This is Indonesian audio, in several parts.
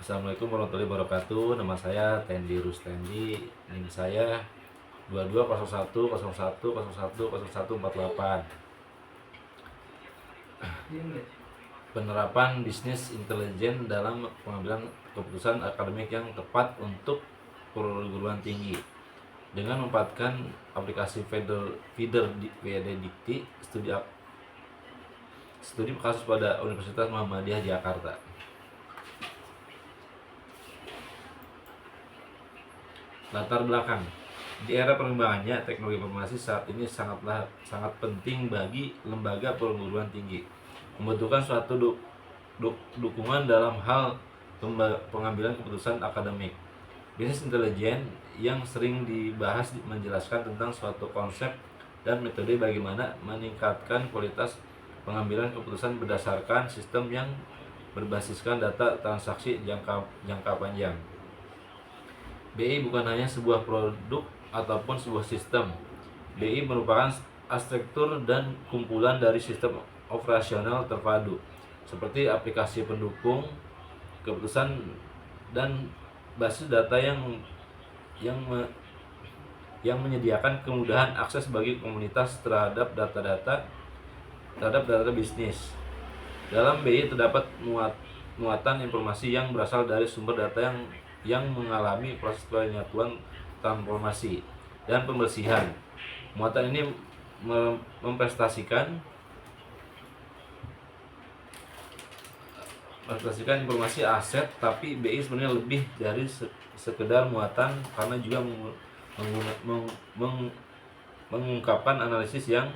Assalamualaikum warahmatullahi wabarakatuh. Nama saya Tendi Rustendi. NIM saya 220101010148. Penerapan bisnis intelijen dalam pengambilan keputusan akademik yang tepat untuk perguruan tinggi dengan memanfaatkan aplikasi feeder Dikti studi kasus pada Universitas Muhammadiyah Jakarta. Latar belakang: di era perkembangannya teknologi informasi saat ini sangat penting bagi lembaga perguruan tinggi, membutuhkan suatu dukungan dalam hal pengambilan keputusan akademik. Bisnis intelijen yang sering dibahas menjelaskan tentang suatu konsep dan metode bagaimana meningkatkan kualitas pengambilan keputusan berdasarkan sistem yang berbasiskan data transaksi jangka panjang. BI bukan hanya sebuah produk ataupun sebuah sistem. BI merupakan arsitektur dan kumpulan dari sistem operasional terpadu, seperti aplikasi pendukung keputusan dan basis data yang menyediakan kemudahan akses bagi komunitas terhadap data bisnis. Dalam BI terdapat muatan informasi yang berasal dari sumber data yang mengalami proses penyatuan, transformasi, dan pembersihan. Muatan ini mempresentasikan informasi aset, tapi BI sebenarnya lebih dari sekedar muatan karena juga mengungkapkan analisis yang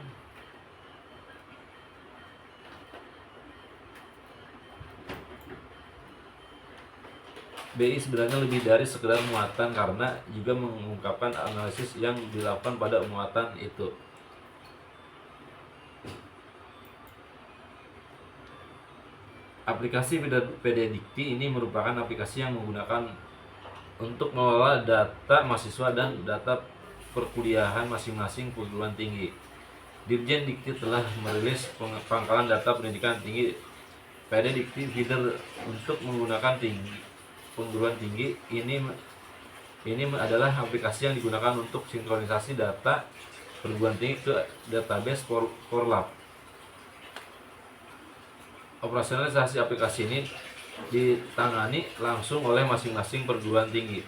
BI sebenarnya lebih dari sekedar muatan karena juga mengungkapkan analisis yang dilakukan pada muatan itu. Aplikasi PD Dikti ini merupakan aplikasi yang menggunakan untuk mengelola data mahasiswa dan data perkuliahan masing-masing perguruan tinggi. Dirjen Dikti telah merilis pangkalan data pendidikan tinggi PD Dikti Feeder untuk menggunakan perguruan tinggi. Ini adalah aplikasi yang digunakan untuk sinkronisasi data perguruan tinggi ke database Korlap. Operasionalisasi aplikasi ini ditangani langsung oleh masing-masing perguruan tinggi.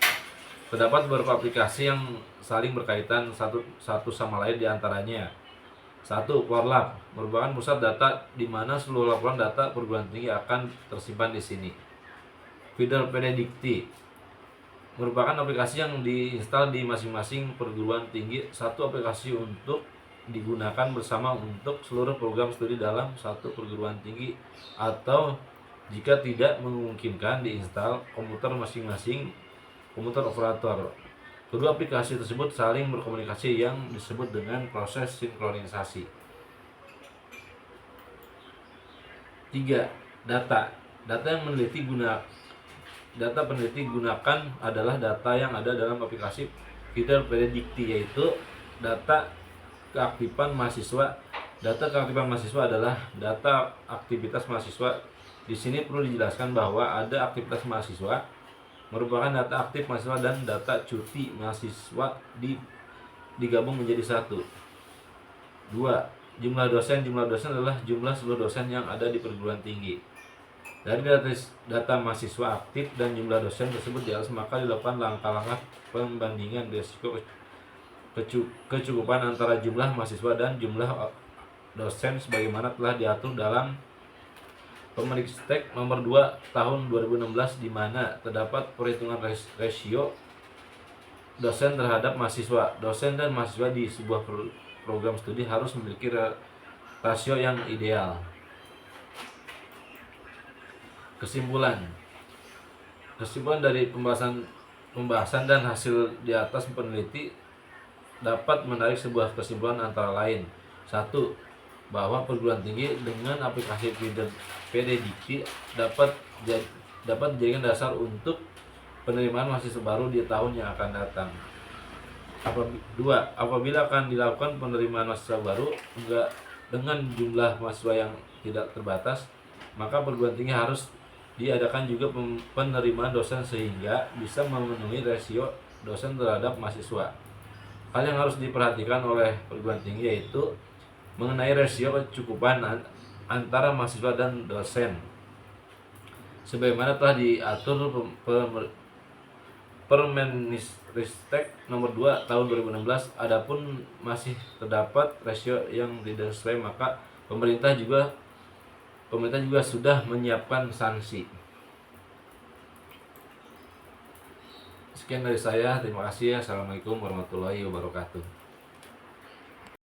Terdapat beberapa aplikasi yang saling berkaitan satu sama lain, diantaranya: 1. Korlap merupakan pusat data di mana seluruh laporan data perguruan tinggi akan tersimpan di sini. Feeder PD Dikti merupakan aplikasi yang diinstal di masing-masing perguruan tinggi, satu aplikasi untuk digunakan bersama untuk seluruh program studi dalam satu perguruan tinggi, atau jika tidak memungkinkan diinstal komputer masing-masing komputer operator. Kedua aplikasi tersebut saling berkomunikasi yang disebut dengan proses sinkronisasi. 3. Data peneliti gunakan adalah data yang ada dalam aplikasi Feeder PD Dikti, yaitu data keaktifan mahasiswa. Data keaktifan mahasiswa adalah data aktivitas mahasiswa. Di sini perlu dijelaskan bahwa ada aktivitas mahasiswa merupakan data aktif mahasiswa dan data cuti mahasiswa digabung menjadi satu. 2. Jumlah dosen adalah jumlah seluruh dosen yang ada di perguruan tinggi. Dari data mahasiswa aktif dan jumlah dosen tersebut di atas, maka dilakukan langkah-langkah pembandingan risiko kecukupan antara jumlah mahasiswa dan jumlah dosen sebagaimana telah diatur dalam Permendikbud nomor 2 tahun 2016, di mana terdapat perhitungan rasio dosen terhadap mahasiswa. Dosen dan mahasiswa di sebuah program studi harus memiliki rasio yang ideal. Kesimpulan dari pembahasan dan hasil di atas, peneliti dapat menarik sebuah kesimpulan antara lain: 1. Bahwa perguruan tinggi dengan aplikasi PD Dikti dapat dijadikan dasar untuk penerimaan mahasiswa baru di tahun yang akan datang. 2. Apabila akan dilakukan penerimaan mahasiswa baru dengan jumlah mahasiswa yang tidak terbatas, maka perguruan tinggi harus diadakan juga penerimaan dosen sehingga bisa memenuhi rasio dosen terhadap mahasiswa. Hal yang harus diperhatikan oleh perguruan tinggi yaitu mengenai rasio kecukupan antara mahasiswa dan dosen, sebagaimana telah diatur Permenristek nomor 2 tahun 2016. Adapun masih terdapat rasio yang tidak sesuai, maka pemerintah juga sudah menyiapkan sanksi. Sekian dari saya, terima kasih. Assalamualaikum warahmatullahi wabarakatuh.